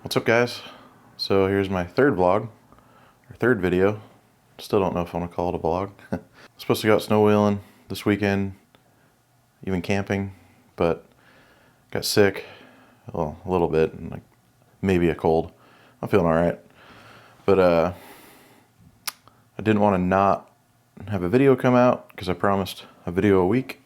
What's up, guys? So here's my third vlog, or third video. Still don't know if I want to call it a vlog. Supposed to go out snow wheeling this weekend, even camping, but got sick, well, a little bit, and like maybe a cold. I'm feeling all right, but I didn't want to not have a video come out because I promised a video a week,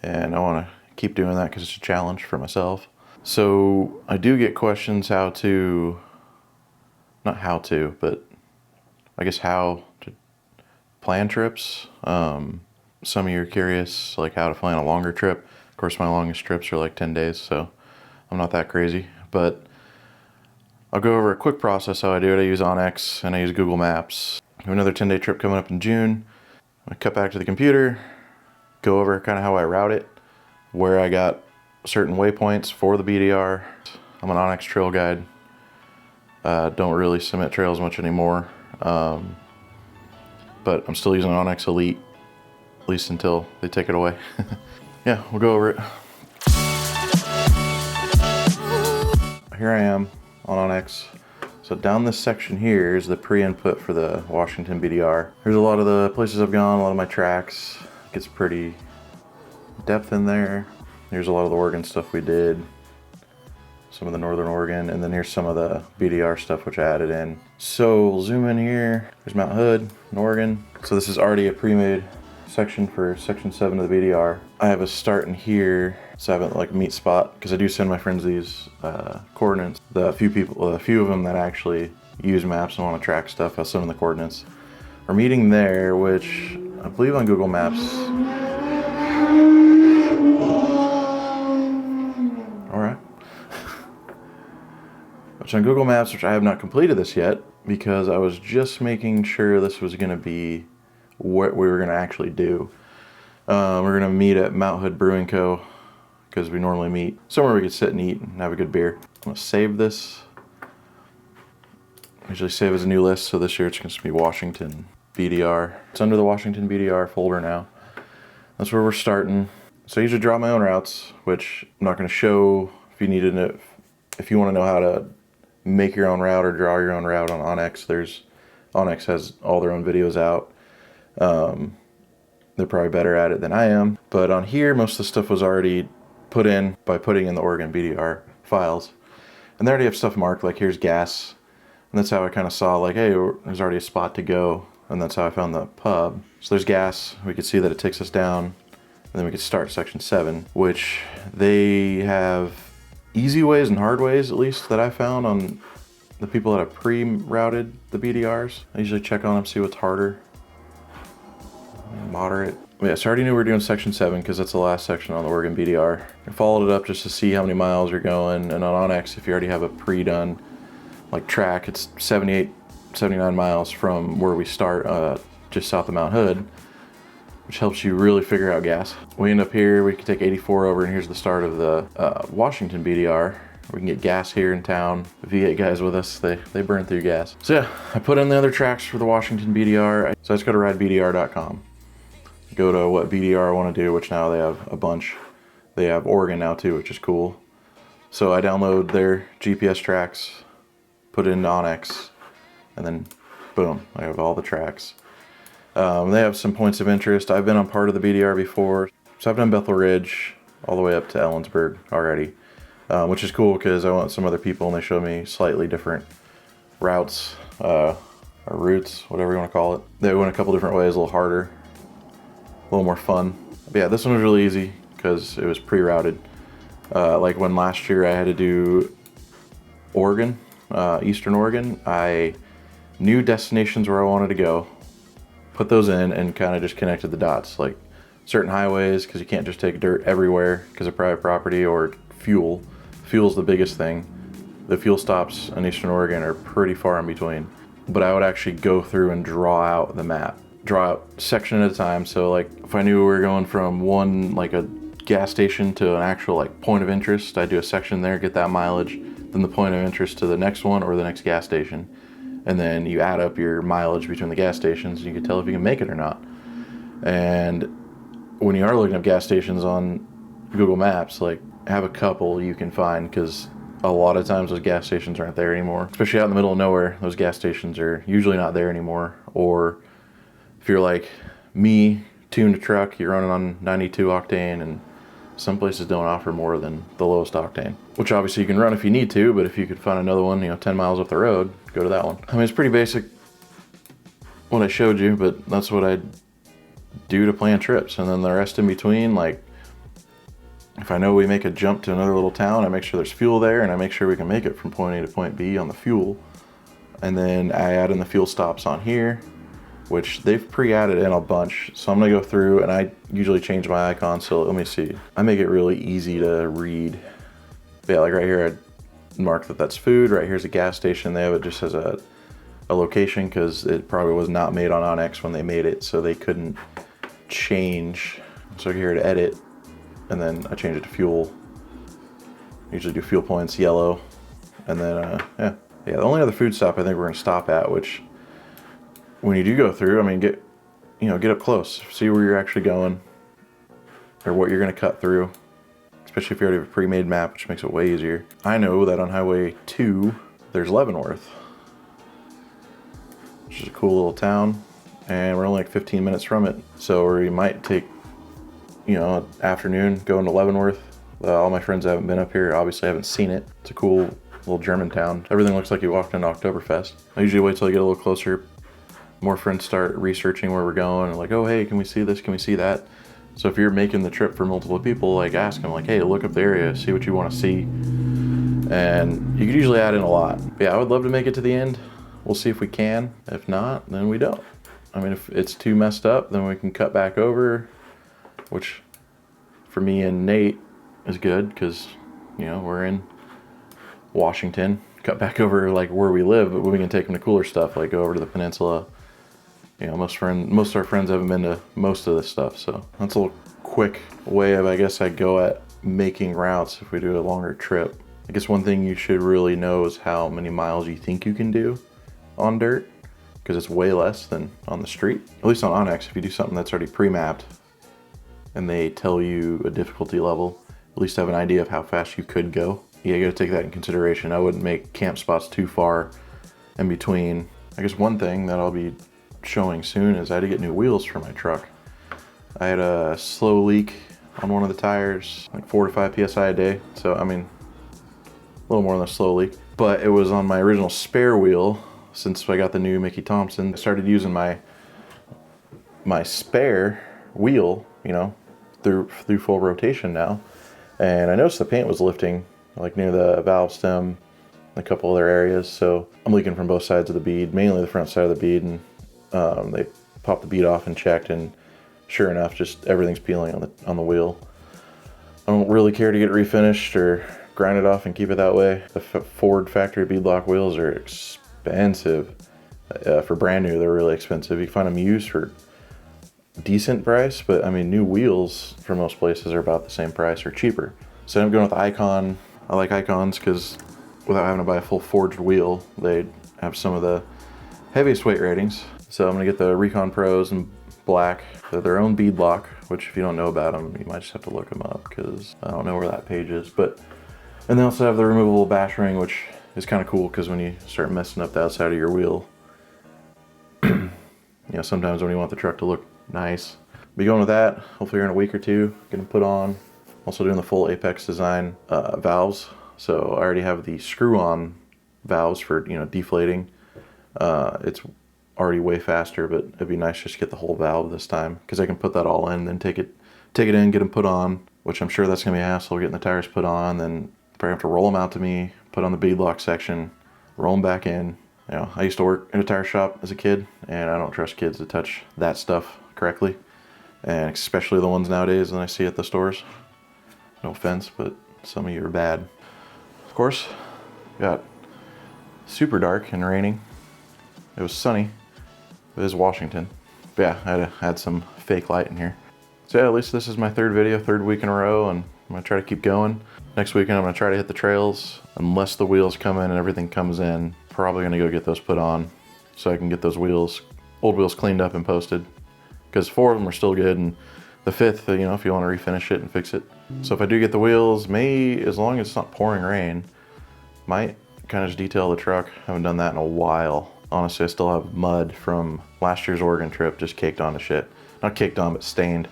and I want to keep doing that because it's a challenge for myself. So I do get questions not how to, but I guess how to plan trips. Some of you are curious, like how to plan a longer trip. Of course, my longest trips are like 10 days, so I'm not that crazy. But I'll go over a quick process how I do it. I use OnX and I use Google Maps. I have another 10-day trip coming up in June. I cut back to the computer, go over kind of how I route it, where I got certain waypoints for the BDR. I'm an OnX trail guide. Don't really submit trails much anymore, but I'm still using OnX Elite, at least until they take it away. Yeah, we'll go over it. Here I am on OnX. So down this section here is the pre-input for the Washington BDR. Here's a lot of the places I've gone, a lot of my tracks. It gets pretty depth in there. Here's a lot of the Oregon stuff we did, some of the Northern Oregon, and then here's some of the BDR stuff which I added in. So we'll zoom in here. There's Mount Hood in Oregon. So this is already a pre-made section for section 7 of the BDR. I have a start in here, so I have a like meet spot, because I do send my friends these coordinates. A few of them that actually use maps and want to track stuff, I'll send them the coordinates. We're meeting there, which I believe on Google Maps. Which on Google Maps, which I have not completed this yet, because I was just making sure this was going to be what we were going to actually do. We're going to meet at Mount Hood Brewing Co., because we normally meet somewhere we could sit and eat and have a good beer. I'm going to save this. I usually save as a new list, so this year it's going to be Washington BDR. It's under the Washington BDR folder now. That's where we're starting. So I usually draw my own routes, which I'm not going to show. If you needed it, if you want to know how to make your own route or draw your own route on OnX, OnX has all their own videos out. They're probably better at it than I am. But on here, most of the stuff was already put in by putting in the Oregon BDR files. And they already have stuff marked, like here's gas. And that's how I kind of saw, like, hey, there's already a spot to go. And that's how I found the pub. So there's gas. We could see that it takes us down. And then we could start section 7, which they have easy ways and hard ways, at least, that I found on the people that have pre-routed the BDRs. I usually check on them, see what's harder. Moderate. Yeah, so I already knew we were doing section 7 because that's the last section on the Oregon BDR. I followed it up just to see how many miles you're going, and on OnX, if you already have a pre-done like track, it's 78, 79 miles from where we start, just south of Mount Hood, which helps you really figure out gas. We end up here, we can take 84 over, and here's the start of the Washington BDR. We can get gas here in town. The V8 guys with us, they burn through gas. So yeah, I put in the other tracks for the Washington BDR. So I just go to ridebdr.com. Go to what BDR I want to do, which now they have a bunch. They have Oregon now too, which is cool. So I download their GPS tracks, put it into OnX, and then boom, I have all the tracks. They have some points of interest. I've been on part of the BDR before. So I've done Bethel Ridge all the way up to Ellensburg already, which is cool because I went some other people and they showed me slightly different routes, or routes, whatever you want to call it. They went a couple different ways, a little harder, a little more fun. But yeah, this one was really easy because it was pre-routed. Like when last year I had to do Oregon, Eastern Oregon, I knew destinations where I wanted to go, put those in, and kind of just connected the dots, like certain highways, because you can't just take dirt everywhere because of private property, or fuel. Fuel's the biggest thing. The fuel stops in Eastern Oregon are pretty far in between. But I would actually go through and draw out the map, draw out section at a time. So like if I knew we were going from one, like a gas station, to an actual like point of interest, I'd do a section there, get that mileage, then the point of interest to the next one or the next gas station. And then you add up your mileage between the gas stations and you can tell if you can make it or not. And when you are looking up gas stations on Google Maps, like have a couple you can find, because a lot of times those gas stations aren't there anymore. Especially out in the middle of nowhere, those gas stations are usually not there anymore. Or if you're like me, tuned a truck, you're running on 92 octane, and some places don't offer more than the lowest octane, which obviously you can run if you need to, but if you could find another one, 10 miles up the road, go to that one. I mean, it's pretty basic what I showed you, but that's what I do to plan trips. And then the rest in between, like if I know we make a jump to another little town, I make sure there's fuel there, and I make sure we can make it from point A to point B on the fuel. And then I add in the fuel stops on here, which they've pre-added in a bunch. So I'm gonna go through, and I usually change my icon. So let me see. I make it really easy to read. But yeah, like right here, I mark that that's food. Right here's a gas station. They have it just as a location because it probably was not made on OnX when they made it, so they couldn't change. So here to edit, and then I change it to fuel. Usually do fuel points yellow, and then yeah. The only other food stop I think we're gonna stop at, which when you do go through, I mean, get up close, see where you're actually going, or what you're gonna cut through, especially if you already have a pre-made map, which makes it way easier. I know that on Highway 2, there's Leavenworth, which is a cool little town, and we're only like 15 minutes from it. So we might take, an afternoon going to Leavenworth. All my friends that haven't been up here obviously haven't seen it. It's a cool little German town. Everything looks like you walked into Oktoberfest. I usually wait till I get a little closer. More friends start researching where we're going and like, oh, hey, can we see this? Can we see that? So if you're making the trip for multiple people, like ask them like, hey, look up the area, see what you want to see. And you could usually add in a lot. But yeah, I would love to make it to the end. We'll see if we can. If not, then we don't. I mean, if it's too messed up, then we can cut back over, which for me and Nate is good because, we're in Washington. Cut back over like where we live, but we can take them to cooler stuff, like go over to the peninsula. Most of our friends haven't been to most of this stuff, so that's a little quick way of, I guess, I go at making routes if we do a longer trip. I guess one thing you should really know is how many miles you think you can do on dirt, because it's way less than on the street. At least on OnX, if you do something that's already pre-mapped and they tell you a difficulty level, at least have an idea of how fast you could go. Yeah, you gotta take that in consideration. I wouldn't make camp spots too far in between. I guess one thing that I'll be showing soon is I had to get new wheels for my truck. I had a slow leak on one of the tires, like 4 to 5 PSI a day. So, I mean, a little more than a slow leak. But it was on my original spare wheel. Since I got the new Mickey Thompson, I started using my spare wheel, through full rotation now. And I noticed the paint was lifting, like near the valve stem, and a couple other areas. So I'm leaking from both sides of the bead, mainly the front side of the bead. And they popped the bead off and checked, and sure enough, just everything's peeling on the wheel. I don't really care to get it refinished or grind it off and keep it that way. The Ford factory beadlock wheels are expensive. For brand new, they're really expensive. You can find them used for decent price, but I mean, new wheels for most places are about the same price or cheaper. So I'm going with the Icon. I like Icons because without having to buy a full forged wheel, they have some of the heaviest weight ratings. So I'm gonna get the Recon Pros in black. They're their own beadlock, which if you don't know about them, you might just have to look them up because I don't know where that page is. And they also have the removable bash ring, which is kind of cool because when you start messing up the outside of your wheel, sometimes when you want the truck to look nice. Be going with that, hopefully in a week or two, get them put on. Also doing the full Apex design valves. So I already have the screw-on valves for, deflating. It's already way faster, but it'd be nice just to get the whole valve this time because I can put that all in, then take it in, get them put on, which I'm sure that's gonna be a hassle getting the tires put on, then probably have to roll them out to me, put on the beadlock section, roll them back in. I used to work in a tire shop as a kid, and I don't trust kids to touch that stuff correctly, and especially the ones nowadays that I see at the stores. No offense, but some of you are bad. Of course, got super dark and raining. It was sunny. It is Washington. But yeah, I had to add some fake light in here. So yeah, at least this is my third week in a row, and I'm gonna try to keep going. Next weekend I'm gonna try to hit the trails. Unless the wheels come in and everything comes in, probably gonna go get those put on so I can get those old wheels cleaned up and posted. Because 4 of them are still good, and the 5th, if you want to refinish it and fix it. So if I do get the wheels, as long as it's not pouring rain, Might kind of just detail the truck. Haven't done that in a while. Honestly, I still have mud from last year's Oregon trip just caked on to shit. Not caked on, but stained.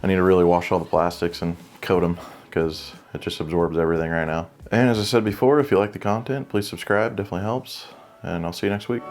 I need to really wash all the plastics and coat them because it just absorbs everything right now. And as I said before, if you like the content, please subscribe, definitely helps. And I'll see you next week.